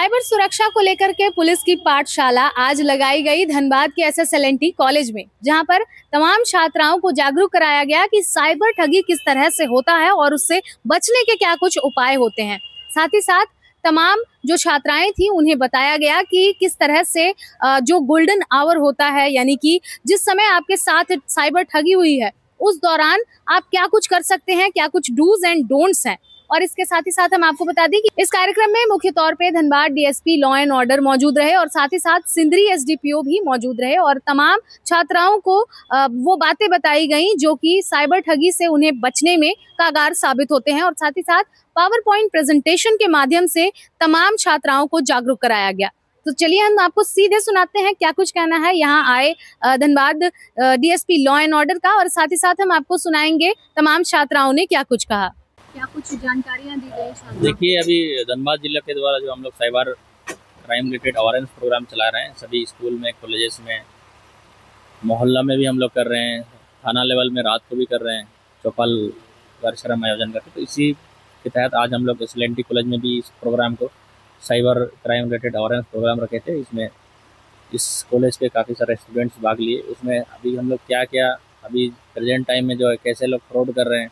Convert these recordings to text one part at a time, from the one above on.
Cyber सुरक्षा को लेकर के पुलिस की पाठशाला आज लगाई गई धनबाद के SSLNT कॉलेज में, जहां पर तमाम छात्राओं को जागरूक कराया गया कि साइबर ठगी किस तरह से होता है और उससे बचने के क्या कुछ उपाय होते हैं। साथ ही साथ तमाम जो छात्राएं थी उन्हें बताया गया कि किस तरह से जो गोल्डन आवर होता है, यानी कि जिस समय आपके साथ साइबर ठगी हुई है उस दौरान आप क्या कुछ कर सकते हैं, क्या कुछ डूज एंड डोंट्स हैं। और इसके साथ ही साथ हम आपको बता दें कि इस कार्यक्रम में मुख्य तौर पे Dhanbad DSP law and order मौजूद रहे और साथ ही साथ सिंदरी SDPO भी मौजूद रहे और तमाम छात्राओं को वो बातें बताई गई जो कि साइबर ठगी से उन्हें बचने में कारगर साबित होते हैं। और साथ ही साथ पावर पॉइंट प्रेजेंटेशन के माध्यम से तमाम छात्राओं को जागरूक कराया गया। तो चलिए हम आपको सीधे सुनाते हैं क्या कुछ कहना है यहाँ आए Dhanbad DSP law and order का, और साथ ही साथ हम आपको सुनाएंगे तमाम छात्राओं ने क्या कुछ कहा, क्या कुछ जानकारियां दी गई। देखिए, अभी धनबाद जिला के द्वारा जो हम लोग cyber crime related awareness program चला रहे हैं, सभी स्कूल में, कॉलेजेस में, मोहल्ला में भी हम लोग कर रहे हैं, थाना लेवल में रात को भी कर रहे हैं, चौपाल कार्यक्रम आयोजन करके। तो इसी के तहत आज हम लोग SLNT कॉलेज में भी इस प्रोग्राम को cyber crime related awareness program रखे थे। इसमें इस कॉलेज के काफ़ी सारे स्टूडेंट्स भाग लिए। उसमें अभी हम लोग क्या क्या अभी प्रेजेंट टाइम में जो है कैसे लोग फ्रॉड कर रहे हैं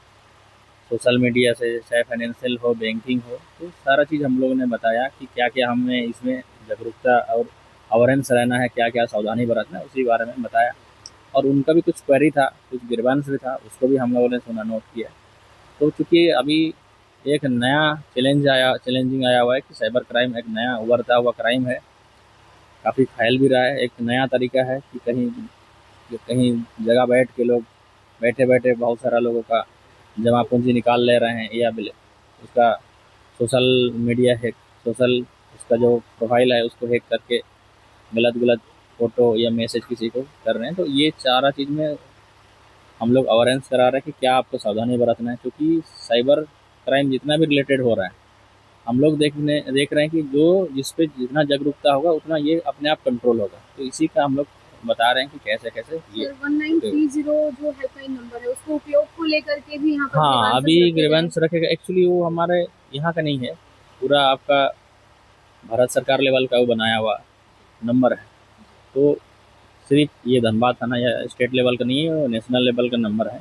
सोशल मीडिया से, चाहे फाइनेंशियल हो, बैंकिंग हो, तो सारा चीज़ हम लोगों ने बताया कि क्या क्या हमें इसमें जागरूकता और अवेयरनेस रहना है, क्या क्या सावधानी बरतना है, उसी बारे में बताया। और उनका भी कुछ क्वेरी था, कुछ ग्रीवेंस भी था, उसको भी हम लोगों ने सुना, नोट किया। तो चूँकि अभी एक नया चैलेंजिंग आया हुआ है कि साइबर क्राइम एक नया उभरता हुआ क्राइम है, काफ़ी फैल भी रहा है। एक नया तरीका है कि कहीं जगह बैठ के लोग बैठे बैठे बहुत सारा लोगों का जमा पूंजी निकाल ले रहे हैं, या उसका सोशल मीडिया हैक, उसका जो प्रोफाइल है उसको हैक करके गलत फ़ोटो या मैसेज किसी को कर रहे हैं। तो ये सारा चीज़ में हम लोग अवेयरनेस करा रहे हैं कि क्या आपको सावधानी बरतना है, क्योंकि साइबर क्राइम जितना भी रिलेटेड हो रहा है, हम लोग देख रहे हैं कि जिस पे जितना जागरूकता होगा उतना ये अपने आप कंट्रोल होगा। तो इसी का हम लोग बता रहे हैं कि कैसे ये 1930 जो हेल्पलाइन नंबर है उसको उपयोग को लेकर के भी यहाँ पर हाँ, अभी ग्रीवेंस रखेगा। एक्चुअली वो हमारे यहाँ का नहीं है, पूरा आपका भारत सरकार लेवल का वो बनाया हुआ नंबर है। तो सिर्फ ये धनबाद थाना या स्टेट लेवल का नहीं है, वो नेशनल लेवल का नंबर है।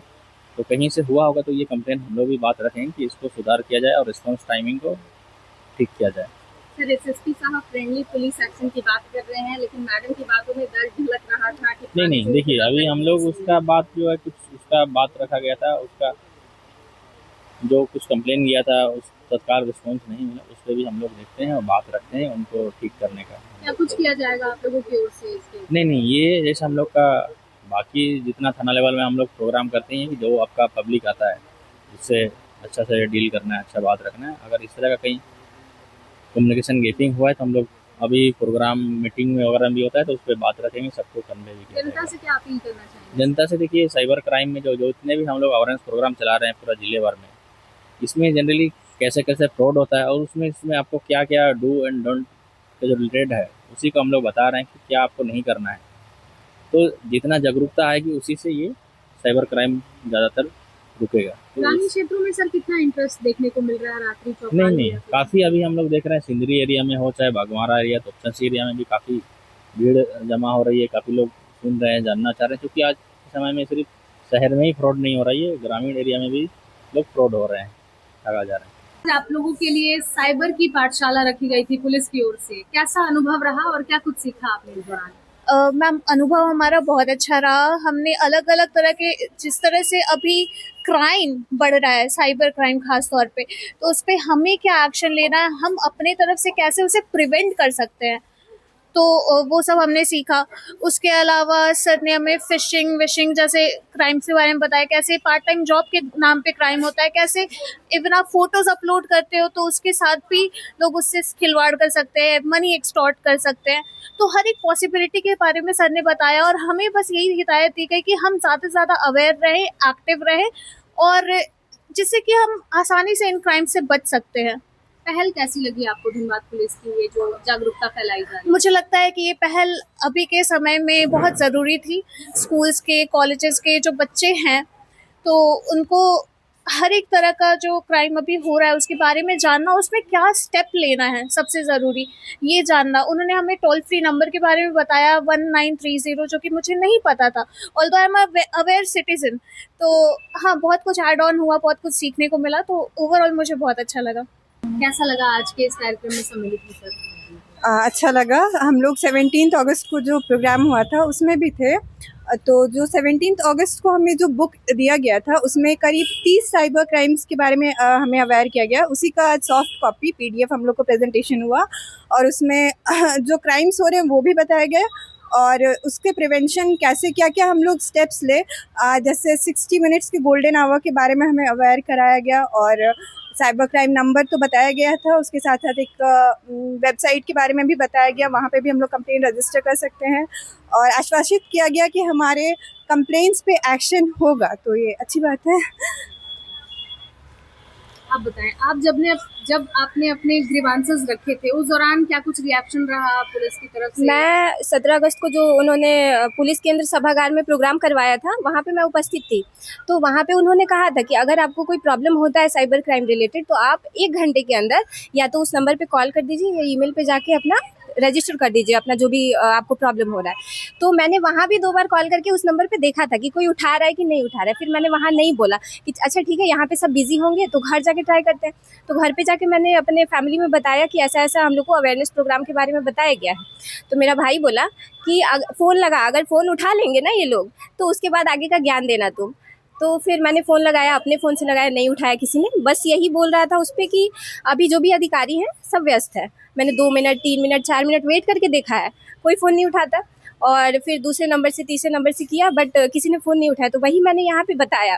तो कहीं से हुआ होगा तो ये कंप्लेन हम लोग भी बात रखेंगे कि इसको सुधार किया जाए और रिस्पॉन्स टाइमिंग को ठीक किया जाए। सर, SSP साहब फ्रेंडली पुलिस एक्शन की बात कर रहे हैं, लेकिन मैडम की बातों में दर्द झलक रहा था कि नहीं, देखिए, अभी हम लोग उसका बात जो है कुछ उसका बात रखा गया था, उसका जो कुछ कंप्लेन किया था उस तत्काल रिस्पॉन्स नहीं मिला, उस पर भी हम लोग देखते हैं और बात रखते हैं उनको ठीक करने का। क्या कुछ किया जाएगा आप लोगों की ओर से इसके? नहीं, ये जैसे हम लोग का बाकी जितना थाना लेवल में हम लोग प्रोग्राम करते हैं कि जो आपका पब्लिक आता है उससे अच्छा से डील करना है, अच्छा बात रखना है। अगर इस तरह का कहीं कम्युनिकेशन गैपिंग हुआ है तो हम लोग अभी प्रोग्राम मीटिंग में वगैरह भी होता है तो उस पर बात रखेंगे, सबको कन्वे भी किया जाएगा। जनता से क्या अपील करना चाहिए? जनता से देखिए, साइबर क्राइम में जो जितने भी हम लोग अवेयरनेस प्रोग्राम चला रहे हैं पूरा जिले भर में, इसमें जनरली कैसे कैसे फ्रॉड होता है और उसमें आपको क्या क्या डू एंड डोंट के जो रिलेटेड है उसी को हम लोग बता रहे हैं कि क्या आपको नहीं करना है। तो जितना जागरूकता आएगी उसी से ये साइबर क्राइम ज़्यादातर रुकेगा। तो ग्रामीण क्षेत्रों में सर कितना इंटरेस्ट देखने को मिल रहा है रात्रि चौपाल? नहीं, काफ़ी अभी हम लोग देख रहे हैं सिंदरी एरिया में हो चाहे बागवारा एरिया, तो तपसी एरिया में भी काफ़ी भीड़ जमा हो रही है, काफ़ी लोग सुन रहे हैं, जानना चाह रहे हैं, क्योंकि आज के समय में सिर्फ शहर में ही फ्रॉड नहीं हो रहा है, ग्रामीण एरिया में भी लोग फ्रॉड हो रहे हैं, ठगा जा रहे हैं। आप लोगों के लिए साइबर की पाठशाला रखी गई थी पुलिस की ओर से, कैसा अनुभव रहा और क्या कुछ सीखा आपने इस दौरान? मैम, अनुभव हमारा बहुत अच्छा रहा। हमने अलग अलग तरह के, जिस तरह से अभी क्राइम बढ़ रहा है, साइबर क्राइम खास तौर पे, तो उस पे हमें क्या एक्शन लेना है, हम अपने तरफ से कैसे उसे प्रिवेंट कर सकते हैं, तो वो सब हमने सीखा। उसके अलावा सर ने हमें फिशिंग विशिंग जैसे क्राइम्स के बारे में बताया, कैसे पार्ट टाइम जॉब के नाम पे क्राइम होता है, कैसे इवन आप फोटोज अपलोड करते हो तो उसके साथ भी लोग उससे खिलवाड़ कर सकते हैं, मनी एक्सटॉर्ट कर सकते हैं। तो हर एक पॉसिबिलिटी के बारे में सर ने बताया और हमें बस यही हिदायत दी गई कि हम ज़्यादा से ज़्यादा अवेयर रहें, एक्टिव रहें, और जिससे कि हम आसानी से इन क्राइम से बच सकते हैं। पहल कैसी लगी आपको धनबाद पुलिस की, ये जो जागरूकता फैलाई जा रही है? मुझे लगता है कि ये पहल अभी के समय में बहुत ज़रूरी थी। स्कूल्स के, कॉलेजेस के जो बच्चे हैं तो उनको हर एक तरह का जो क्राइम अभी हो रहा है उसके बारे में जानना, उसमें क्या स्टेप लेना है सबसे ज़रूरी ये जानना। उन्होंने हमें टोल फ्री नंबर के बारे में बताया 1930, जो कि मुझे नहीं पता था, although I am aware citizen. तो हाँ, बहुत कुछ ऐड ऑन हुआ, बहुत कुछ सीखने को मिला, तो ओवरऑल मुझे बहुत अच्छा लगा। कैसा लगा आज के इस कार्यक्रम में सम्मिलित होकर? अच्छा लगा। हम लोग 17 अगस्त को जो प्रोग्राम हुआ था उसमें भी थे। तो जो 17 अगस्त को हमें जो बुक दिया गया था उसमें करीब 30 साइबर क्राइम्स के बारे में हमें अवेयर किया गया। उसी का सॉफ्ट कॉपी PDF हम लोग को प्रेजेंटेशन हुआ और उसमें जो क्राइम्स हो रहे हैं वो भी बताया गया और उसके प्रिवेंशन कैसे क्या क्या हम लोग स्टेप्स ले, जैसे 60 मिनट्स के गोल्डन आवर के बारे में हमें अवेयर कराया गया और साइबर क्राइम नंबर तो बताया गया था। उसके साथ साथ एक वेबसाइट के बारे में भी बताया गया, वहाँ पे भी हम लोग कंप्लेन रजिस्टर कर सकते हैं और आश्वासित किया गया कि हमारे कंप्लेंट्स पे एक्शन होगा। तो ये अच्छी बात है। आप बताएं, आप जब आपने अपने ग्रीवांसेस रखे थे उस दौरान क्या कुछ रिएक्शन रहा पुलिस की तरफ से? मैं 17 अगस्त को जो उन्होंने पुलिस केंद्र सभागार में प्रोग्राम करवाया था वहाँ पे मैं उपस्थित थी। तो वहाँ पे उन्होंने कहा था कि अगर आपको कोई प्रॉब्लम होता है साइबर क्राइम रिलेटेड तो आप 1 घंटे के अंदर या तो उस नंबर पे कॉल कर दीजिए या ईमेल पे जाके अपना रजिस्टर कर दीजिए अपना जो भी आपको प्रॉब्लम हो रहा है। तो मैंने वहाँ भी 2 बार कॉल करके उस नंबर पे देखा था कि कोई उठा रहा है कि नहीं उठा रहा है। फिर मैंने वहाँ नहीं बोला कि अच्छा ठीक है यहाँ पे सब बिजी होंगे तो घर जाके ट्राई करते हैं। तो घर पे जाके मैंने अपने फैमिली में बताया कि ऐसा ऐसा हम लोग को अवेयरनेस प्रोग्राम के बारे में बताया गया है। तो मेरा भाई बोला कि फ़ोन लगा, अगर फ़ोन उठा लेंगे ना ये लोग तो उसके बाद आगे का ज्ञान देना तुम। तो फिर मैंने फ़ोन लगाया, अपने फ़ोन से लगाया, नहीं उठाया किसी ने। बस यही बोल रहा था उस पर कि अभी जो भी अधिकारी हैं सब व्यस्त है। मैंने 2 मिनट 3 मिनट 4 मिनट वेट करके देखा है, कोई फ़ोन नहीं उठाता। और फिर दूसरे नंबर से तीसरे नंबर से किया बट किसी ने फ़ोन नहीं उठाया। तो वही मैंने यहाँ पे बताया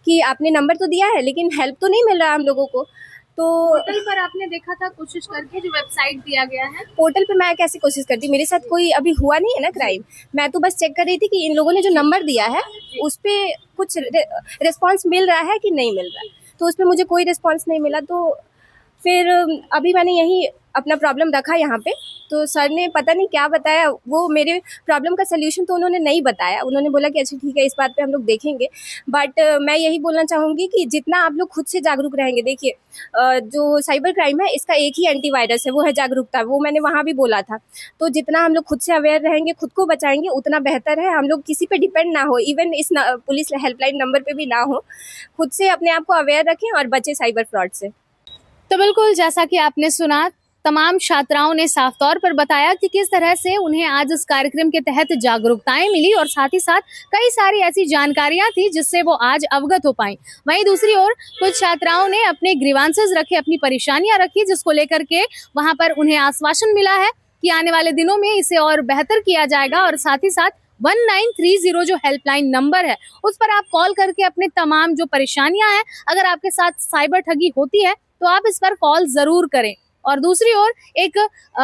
कि आपने नंबर तो दिया है लेकिन हेल्प तो नहीं मिल रहा हम लोगों को। तो पोर्टल पर आपने देखा था कोशिश करके जो वेबसाइट दिया गया है? पोर्टल पे मैं कैसे कोशिश करती, मेरे साथ कोई अभी हुआ नहीं है ना क्राइम। मैं तो बस चेक कर रही थी कि इन लोगों ने जो नंबर दिया है उस पर कुछ रिस्पॉन्स मिल रहा है कि नहीं मिल रहा है। तो उस पर मुझे कोई रिस्पॉन्स नहीं मिला। तो फिर अभी मैंने यही अपना प्रॉब्लम रखा यहाँ पे। तो सर ने पता नहीं क्या बताया, वो मेरे प्रॉब्लम का सल्यूशन तो उन्होंने नहीं बताया। उन्होंने बोला कि अच्छा ठीक है इस बात पे हम लोग देखेंगे। बट मैं यही बोलना चाहूँगी कि जितना आप लोग खुद से जागरूक रहेंगे, देखिए जो साइबर क्राइम है इसका एक ही एंटीवायरस है, वो है जागरूकता। वो मैंने वहाँ भी बोला था। तो जितना हम लोग खुद से अवेयर रहेंगे, खुद को बचाएंगे उतना बेहतर है। हम लोग किसी पे डिपेंड ना हो, इवन इस पुलिस हेल्पलाइन नंबर पे भी ना हो। खुद से अपने आप को अवेयर रखें और बचें साइबर फ्रॉड से। तो बिल्कुल जैसा कि आपने सुना, तमाम छात्राओं ने साफ तौर पर बताया कि किस तरह से उन्हें आज इस कार्यक्रम के तहत जागरूकताएं मिली और साथ ही साथ कई सारी ऐसी जानकारियां थी जिससे वो आज अवगत हो पाई। वहीं दूसरी ओर कुछ छात्राओं ने अपने ग्रीवांसेस रखे, अपनी परेशानियां रखी, जिसको लेकर के वहां पर उन्हें आश्वासन मिला है कि आने वाले दिनों में इसे और बेहतर किया जाएगा। और साथ ही साथ 1930 जो हेल्पलाइन नंबर है उस पर आप कॉल करके अपने तमाम जो परेशानियां हैं, अगर आपके साथ साइबर ठगी होती है तो आप इस पर कॉल जरूर करें। और दूसरी ओर एक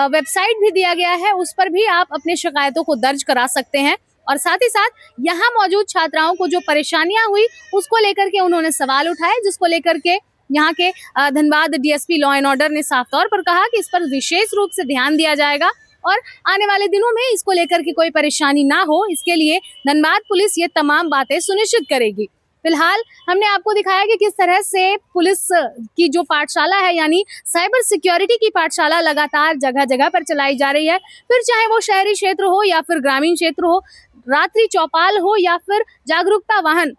वेबसाइट भी दिया गया है, उस पर भी आप अपने शिकायतों को दर्ज करा सकते हैं। और साथ ही साथ यहाँ मौजूद छात्राओं को जो परेशानियां हुई उसको लेकर के उन्होंने सवाल उठाए, जिसको लेकर के यहाँ के Dhanbad DSP law and order ने साफ तौर पर कहा कि इस पर विशेष रूप से ध्यान दिया जाएगा और आने वाले दिनों में इसको लेकर के कोई परेशानी ना हो, इसके लिए धनबाद पुलिस ये तमाम बातें सुनिश्चित करेगी। फिलहाल हमने आपको दिखाया कि किस तरह से पुलिस की जो पाठशाला है यानी साइबर सिक्योरिटी की पाठशाला लगातार जगह जगह पर चलाई जा रही है। फिर चाहे वो शहरी क्षेत्र हो या फिर ग्रामीण क्षेत्र हो, रात्रि चौपाल हो या फिर जागरूकता वाहन,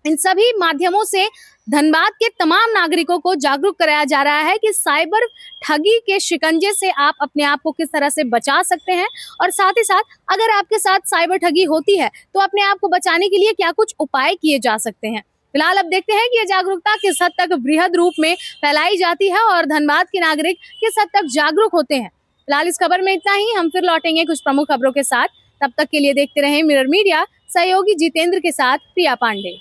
इन सभी माध्यमों से धनबाद के तमाम नागरिकों को जागरूक कराया जा रहा है कि साइबर ठगी के शिकंजे से आप अपने आप को किस तरह से बचा सकते हैं और साथ ही साथ अगर आपके साथ साइबर ठगी होती है तो अपने आप को बचाने के लिए क्या कुछ उपाय किए जा सकते हैं। फिलहाल अब देखते हैं कि ये जागरूकता किस हद तक बृहद रूप में फैलाई जाती है और धनबाद के नागरिक किस हद तक जागरूक होते हैं। फिलहाल इस खबर में इतना ही। हम फिर लौटेंगे कुछ प्रमुख खबरों के साथ। तब तक के लिए देखते रहें मिरर मीडिया। सहयोगी जितेंद्र के साथ प्रिया पांडे।